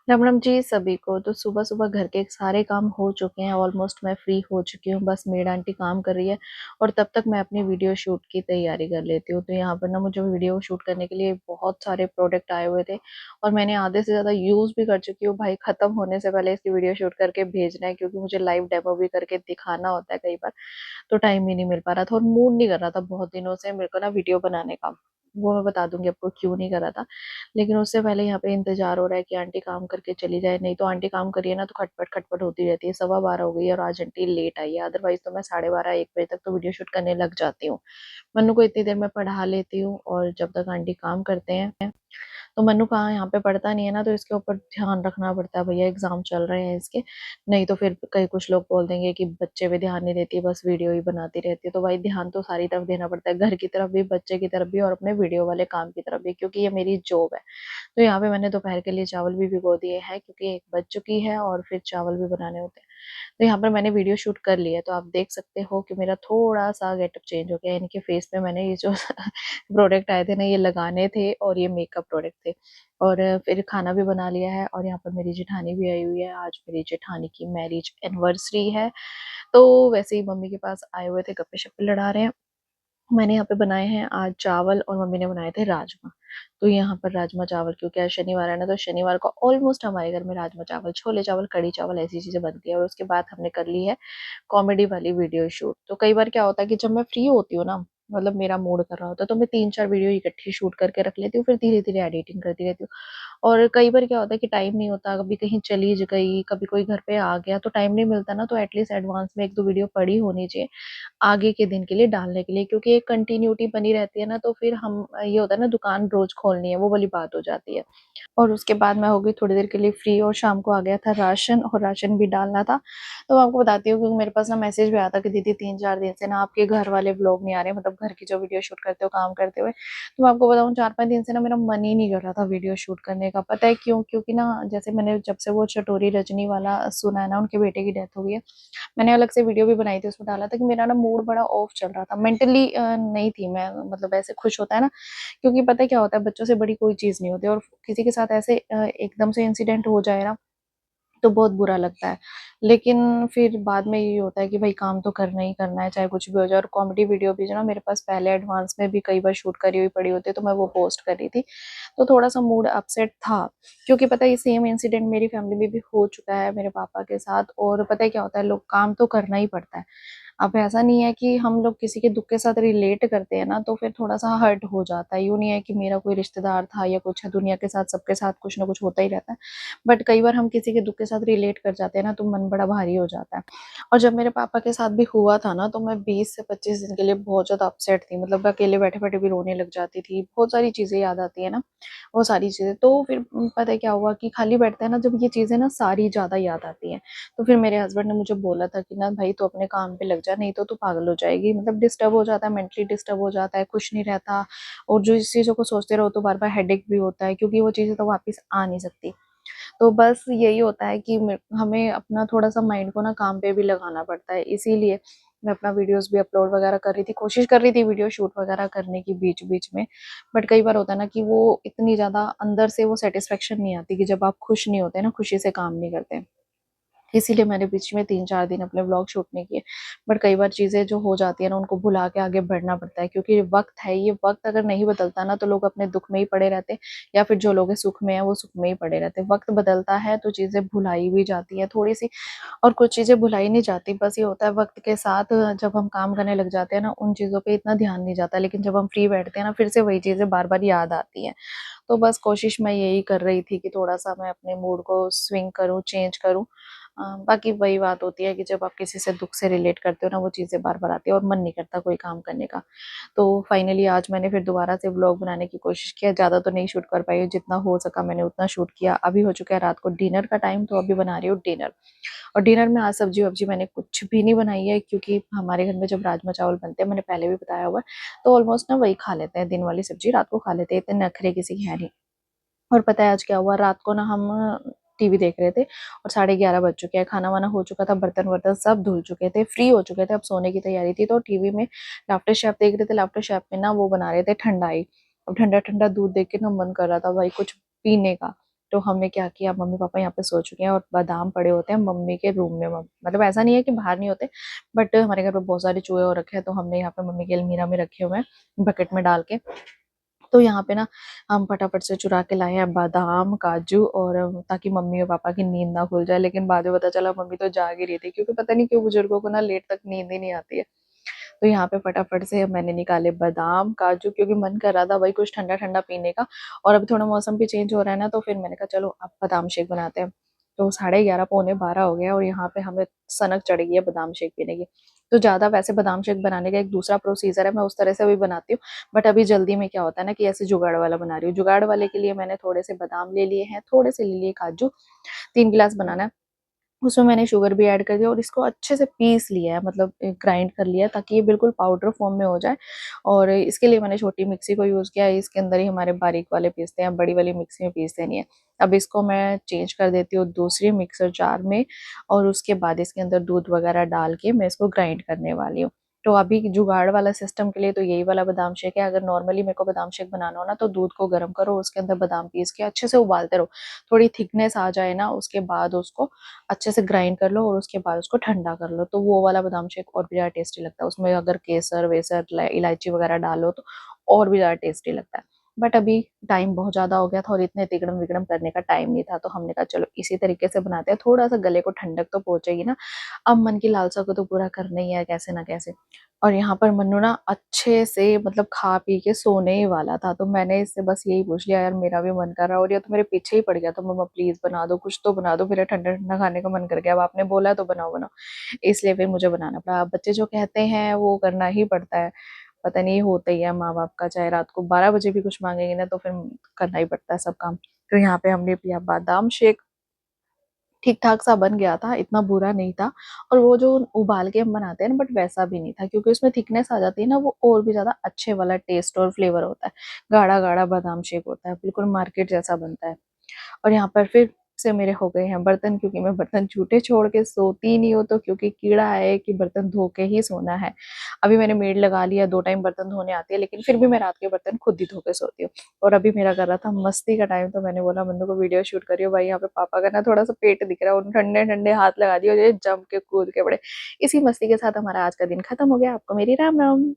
राम राम जी सभी को। तो सुबह सुबह घर के सारे काम हो चुके हैं, ऑलमोस्ट मैं फ्री हो चुकी हूँ। बस मेड आंटी काम कर रही है और तब तक मैं अपनी वीडियो शूट की तैयारी कर लेती हूँ। तो यहाँ पर ना मुझे वीडियो शूट करने के लिए बहुत सारे प्रोडक्ट आए हुए थे और मैंने आधे से ज़्यादा यूज़ भी कर चुकी हूँ। भाई ख़त्म होने से पहले इसकी वीडियो शूट करके भेजना है, क्योंकि मुझे लाइव डेमो भी करके दिखाना होता है कई बार। तो टाइम ही नहीं मिल पा रहा था और मूड नहीं कर रहा था बहुत दिनों से मेरे को ना वीडियो बनाने का। वो मैं बता दूंगी आपको क्यों नहीं कर रहा था। लेकिन उससे पहले यहाँ पे इंतजार हो रहा है कि आंटी काम करके चली जाए, नहीं तो आंटी काम करिए ना तो खटपट खटपट होती रहती है। 12:15 हो गई है और आज आंटी लेट आई है, अदरवाइज तो मैं 12:30 1 बजे तक तो वीडियो शूट करने लग जाती हूँ। मन्नू को इतनी देर में पढ़ा लेती हूँ और जब तक आंटी काम करते हैं तो मन्नू कहाँ यहाँ पे पढ़ता नहीं है ना, तो इसके ऊपर ध्यान रखना पड़ता है। भैया एग्जाम चल रहे हैं इसके, नहीं तो फिर कई कुछ लोग बोल देंगे कि बच्चे पे ध्यान नहीं देती, बस वीडियो ही बनाती रहती है। तो भाई ध्यान तो सारी तरफ देना पड़ता है, घर की तरफ भी, बच्चे की तरफ भी और अपने वीडियो वाले काम की तरफ भी, क्योंकि ये मेरी जॉब है। तो यहाँ पे मैंने दोपहर के लिए चावल भी भिगो दिए हैं, क्योंकि एक बज चुकी है और फिर चावल भी बनाने होते हैं। तो यहाँ पर मैंने वीडियो शूट कर लिया है, तो आप देख सकते हो कि मेरा थोड़ा सा गेटअप चेंज हो गया है। इनके फेस पे मैंने ये जो प्रोडक्ट आए थे ना, ये लगाने थे और ये मेकअप प्रोडक्ट थे। और फिर खाना भी बना लिया है और यहाँ पर मेरी जेठानी भी आई हुई है। आज मेरी जेठानी की मैरिज एनिवर्सरी है, तो वैसे ही मम्मी के पास आए हुए थे, गप्पे शप्पे लड़ा रहे हैं। मैंने यहाँ पे बनाए हैं आज चावल और मम्मी ने बनाए थे राजमा। तो यहाँ पर राजमा चावल, क्योंकि आज शनिवार है ना, तो शनिवार को ऑलमोस्ट हमारे घर में राजमा चावल, छोले चावल, कढ़ी चावल ऐसी चीजें बनती है। और उसके बाद हमने कर ली है कॉमेडी वाली वीडियो शूट। तो कई बार क्या होता है कि जब मैं फ्री होती हूँ ना, मतलब मेरा मूड कर रहा होता है, तो मैं 3-4 वीडियो इकट्ठी शूट करके रख लेती हूँ, फिर धीरे धीरे एडिटिंग करती रहती हूँ। और कई बार क्या होता है कि टाइम नहीं होता, कभी कहीं चली गई, कभी कोई घर पे आ गया, तो टाइम नहीं मिलता ना, तो एटलीस्ट एडवांस में 1-2 वीडियो पड़ी होनी चाहिए आगे के दिन के लिए डालने के लिए, क्योंकि एक कंटिन्यूटी बनी रहती है ना, तो फिर हम ये होता है ना, दुकान रोज खोलनी है, वो वाली बात हो जाती है। और उसके बाद मैं हो गई थोड़ी देर के लिए फ्री और शाम को आ गया था राशन, और राशन भी डालना था। तो मैं आपको बताती हूँ, क्योंकि मेरे पास ना मैसेज भी आया था कि दीदी 3-4 दिन से ना आपके घर वाले व्लॉग नहीं आ रहे, मतलब घर की जो वीडियो शूट करते हो काम करते हुए। तो मैं आपको बताऊँ, 4-5 दिन से ना मेरा मन ही नहीं कर रहा था वीडियो शूट करने का। पता है क्यों? क्योंकि ना, जैसे मैंने जब से वो चटोरी रजनी वाला सुना है ना, उनके बेटे की डेथ हो गई है, मैंने अलग से वीडियो भी बनाई थी, उसमें डाला था कि मेरा ना मूड बड़ा ऑफ चल रहा था, मेंटली नहीं थी मैं, मतलब ऐसे खुश होता है ना। क्योंकि पता है क्या होता है, बच्चों से बड़ी कोई चीज़ नहीं होती, और किसी के साथ ऐसे एकदम से इंसिडेंट हो जाए ना, तो बहुत बुरा लगता है। लेकिन फिर बाद में ये होता है कि भाई काम तो करना ही करना है, चाहे कुछ भी हो जाए। और कॉमेडी वीडियो भी जो ना, मेरे पास पहले एडवांस में भी कई बार शूट करी हुई पड़ी होती है, तो मैं वो पोस्ट कर रही थी। तो थोड़ा सा मूड अपसेट था, क्योंकि पता है ये सेम इंसिडेंट मेरी फैमिली में भी हो चुका है मेरे पापा के साथ। और पता है क्या होता है, लोग काम तो करना ही पड़ता है। अब ऐसा नहीं है कि हम लोग किसी के दुख के साथ रिलेट करते हैं ना, तो फिर थोड़ा सा हर्ट हो जाता है। यूँ नहीं है कि मेरा कोई रिश्तेदार था या कुछ है, दुनिया के साथ सबके साथ कुछ ना कुछ होता ही रहता है। बट कई बार हम किसी के दुख के साथ रिलेट कर जाते हैं ना, तो मन बड़ा भारी हो जाता है। और जब मेरे पापा के साथ भी हुआ था ना, तो मैं 20 से 25 दिन के लिए बहुत ज़्यादा अपसेट थी, मतलब मैं अकेले बैठे बैठे भी रोने लग जाती थी। बहुत सारी चीज़ें याद आती है ना, वो सारी चीज़ें। तो फिर पता है क्या हुआ कि खाली बैठते हैं ना जब, ये चीज़ें ना सारी ज़्यादा याद आती हैं। तो फिर मेरे हस्बैंड ने मुझे बोला था कि ना भाई तू अपने काम पे लग जा, नहीं तो तू पागल हो जाएगी, मतलब डिस्टर्ब हो जाता है, मेंटली डिस्टर्ब हो जाता है, खुश नहीं रहता। और जो इस चीज़ों को सोचते रहो तो बार बार हेडेक भी होता है, क्योंकि वो चीज़ें तो वापस आ नहीं सकती। तो बस यही होता है कि हमें अपना थोड़ा सा माइंड को ना काम पे भी लगाना पड़ता है, इसीलिए मैं अपना वीडियोस भी अपलोड वगैरह कर रही थी, कोशिश कर रही थी वीडियो शूट वगैरह करने की बीच बीच में। बट कई बार होता है ना कि वो इतनी ज़्यादा अंदर से वो सेटिस्फेक्शन नहीं आती, कि जब आप खुश नहीं होते ना, खुशी से काम नहीं करते। इसीलिए मैंने बीच में 3-4 दिन अपने व्लॉग शूट नहीं किए। बट कई बार चीज़ें जो हो जाती है ना, उनको भुला के आगे बढ़ना पड़ता है, क्योंकि वक्त है, ये वक्त अगर नहीं बदलता ना, तो लोग अपने दुख में ही पड़े रहते हैं, या फिर जो लोग सुख में है वो सुख में ही पड़े रहते हैं। वक्त बदलता है तो चीज़ें भुलाई भी जाती हैं थोड़ी सी, और कुछ चीज़ें भुलाई नहीं जाती। बस ये होता है वक्त के साथ जब हम काम करने लग जाते हैं ना, उन चीज़ों पे इतना ध्यान नहीं जाता, लेकिन जब हम फ्री बैठते हैं ना, फिर से वही चीज़ें बार बार याद आती हैं। तो बस कोशिश मैं यही कर रही थी कि थोड़ा-सा मैं अपने मूड को स्विंग करूँ, चेंज करूँ। बाकी वही बात होती है कि जब आप किसी से दुःख से रिलेट करते हो ना, वो चीज़ें बार-बार आती है और मन नहीं करता कोई काम करने का। तो फाइनली आज मैंने फिर दोबारा से व्लॉग बनाने की कोशिश किया। ज़्यादा तो नहीं शूट कर पाई हूँ, जितना हो सका मैंने उतना शूट किया। अभी हो चुका है रात को डिनर का टाइम, तो अभी बना रही हूँ डिनर। और डिनर में आज सब्जी-वब्जी मैंने कुछ भी नहीं बनाई है, क्योंकि हमारे घर में जब राजमा-चावल बनते हैं, मैंने पहले भी बताया हुआ है, तो ऑलमोस्ट ना वही खा लेते हैं, दिन वाली सब्जी रात को खा लेते हैं, इतने नखरे किसी के है नहीं। और पता है आज क्या हुआ, रात को ना हम टीवी देख रहे थे और 11:30 बज चुके हैं, खाना-वाना हो चुका था, बर्तन-वर्तन सब धुल चुके थे, फ्री हो चुके थे, अब सोने की तैयारी थी। तो टीवी में लाफ्टर शेफ देख रहे थे, लाफ्टर शेफ में ना वो बना रहे थे ठंडाई। अब ठंडा-ठंडा दूध देख के ना मन कर रहा था भाई कुछ पीने का। तो हमने क्या किया, मम्मी पापा यहाँ पे सो चुके हैं और बादाम पड़े होते हैं मम्मी के रूम में। मतलब ऐसा नहीं है कि बाहर नहीं होते, बट हमारे घर पे बहुत सारे चूहे हो रखे हैं, तो हमने यहाँ पे मम्मी की अलमीरा में रखे हुए हैं बकेट में डाल के। तो यहाँ पे ना हम फटाफट से चुरा के लाए हैं बादाम, काजू, और ताकि मम्मी और पापा की नींद ना खुल जाए। लेकिन बाद में पता चला मम्मी तो जाग ही रही थी, क्योंकि पता नहीं क्यों बुजुर्गों को ना लेट तक नींद ही नहीं आती है। तो यहाँ पे फटाफट से मैंने निकाले बादाम, काजू, क्योंकि मन कर रहा था भाई कुछ ठंडा ठंडा पीने का। और अभी थोड़ा मौसम भी चेंज हो रहा है ना, तो फिर मैंने कहा चलो अब बादाम शेक बनाते हैं। तो 11:30 पौने 12 हो गया और यहाँ पे हमें सनक चढ़ गई है बादाम शेक पीने की। तो ज़्यादा वैसे बादाम शेक बनाने का एक दूसरा प्रोसीजर है, मैं उस तरह से भी बनाती हूँ। बट अभी जल्दी में क्या होता है ना कि ऐसे जुगाड़ वाला बना रही हूँ। जुगाड़ वाले के लिए मैंने थोड़े से बादाम ले लिए हैं, थोड़े से ले लिए काजू, 3 गिलास बनाना है। उसमें मैंने शुगर भी ऐड कर दिया और इसको अच्छे से पीस लिया है, मतलब ग्राइंड कर लिया है, ताकि ये बिल्कुल पाउडर फॉर्म में हो जाए। और इसके लिए मैंने छोटी मिक्सी को यूज़ किया है, इसके अंदर ही हमारे बारीक वाले पीसते हैं, बड़ी वाली मिक्सी में पीसते नहीं है। अब इसको मैं चेंज कर देती हूँ दूसरी मिक्सर जार में, और उसके बाद इसके अंदर दूध वगैरह डाल के मैं इसको ग्राइंड करने वाली हूँ। तो अभी जुगाड़ वाला सिस्टम के लिए तो यही वाला बादाम शेक है। अगर नॉर्मली मेरे को बादाम शेक बनाना हो ना, तो दूध को गर्म करो, उसके अंदर बादाम पीस के अच्छे से उबालते रहो, थोड़ी थिकनेस आ जाए ना, उसके बाद उसको अच्छे से ग्राइंड कर लो और उसके बाद उसको ठंडा कर लो। तो वो वाला बादाम शेक और भी ज़्यादा टेस्टी लगता है। उसमें अगर केसर वेसर इलायची वगैरह डालो तो और भी ज़्यादा टेस्टी लगता है। बट अभी टाइम बहुत ज़्यादा हो गया था और इतने तिकड़म विकड़म करने का टाइम नहीं था, तो हमने कहा चलो इसी तरीके से बनाते हैं, थोड़ा सा गले को ठंडक तो पहुंचेगी ना। अब मन की लालसा को तो पूरा करना ही है कैसे ना कैसे। और यहाँ पर मन्नू ना अच्छे से मतलब खा पी के सोने ही वाला था, तो मैंने इससे बस यही पूछ लिया, यार मेरा भी मन कर रहा है और ये तो मेरे पीछे ही पड़ गया, तो मम्मा प्लीज बना दो, कुछ तो बना दो, मेरा ठंडा ठंडा खाने का मन कर गया। अब आपने बोला है तो बनाओ बनाओ। इसलिए फिर मुझे बनाना पड़ा। अब बच्चे जो कहते हैं वो करना ही पड़ता है। पता नहीं होता ही है माँ बाप का, चाहे रात को 12 बजे भी कुछ मांगेंगे ना, तो फिर करना ही पड़ता है सब काम। तो यहाँ पे हमने पिया बादाम शेक, ठीक ठाक सा बन गया था, इतना बुरा नहीं था। और वो जो उबाल के हम बनाते हैं ना, बट वैसा भी नहीं था, क्योंकि उसमें थिकनेस आ जाती है ना, वो और भी ज्यादा अच्छे वाला टेस्ट और फ्लेवर होता है। गाढ़ा गाढ़ा बादाम शेक होता है, बिल्कुल मार्केट जैसा बनता है। और यहाँ पर फिर से मेरे हो गए हैं बर्तन, क्योंकि मैं बर्तन झूठे छोड़ के सोती नहीं हूँ, तो क्योंकि कीड़ा है कि बर्तन धो के ही सोना है। अभी मैंने मेड लगा लिया, 2 टाइम बर्तन धोने आती है, लेकिन फिर भी मैं रात के बर्तन खुद ही धो के सोती हूँ। और अभी मेरा कर रहा था मस्ती का टाइम, तो मैंने बोला मन्नू को वीडियो शूट करियो भाई, यहाँ पे पापा का ना थोड़ा सा पेट दिख रहा है, उन्होंने ठंडे ठंडे हाथ लगा दिए और ये जम के कूद के पड़े। इसी मस्ती के साथ हमारा आज का दिन खत्म हो गया। आपको मेरी राम राम।